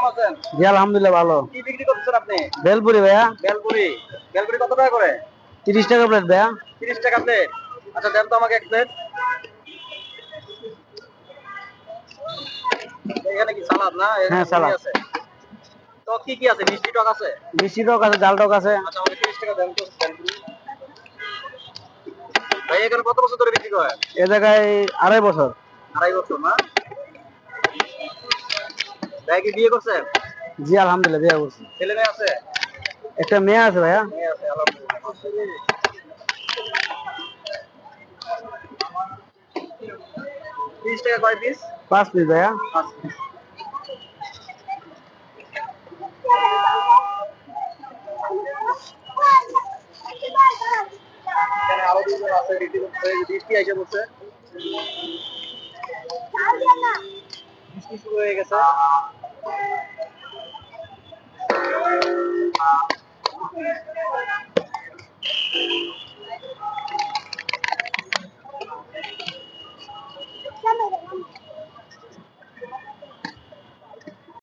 কেমন আছেন? জি আলহামদুলিল্লাহ ভালো। কি বিক্রি করতেছেন আপনি? বেলপুরি ভাইয়া। বেলপুরি। বেলপুরি কত টাকা করে? 30 টাকা প্লেট ভাইয়া। 30 টাকা প্লেট। আচ্ছা দেন তো আমাকে এক প্লেট। এখানে কি সালাদ না? এখানে হ্যাঁ সালাদ। আছে। তো কি কি আছে? মিষ্টি টক আছে? মিষ্টি টক আছে, জাল টক আছে। আচ্ছা আমাকে 30 টাকা দেন তো বেলপুরি। ভাই এখানে কত বছর ধরে বিক্রি করেন? এ জায়গায় 2.5 বছর। 2.5 বছর না? ভাই কি বিয়ে করছেন? জি আলহামদুলিল্লাহ বিয়ে করছি। ছেলে মেয়ে আছে? একটা মেয়ে আছে ভাইয়া। মেয়ে আছে আলহামদুলিল্লাহ। 30 টাকা কয় পিস? 5 পিস ভাইয়া। 5 পিস। এখানে আরো দুজন আছে ডিউটি করতে, বৃষ্টি আইসা পড়ছে। বৃষ্টি শুরু হয়ে গেছে।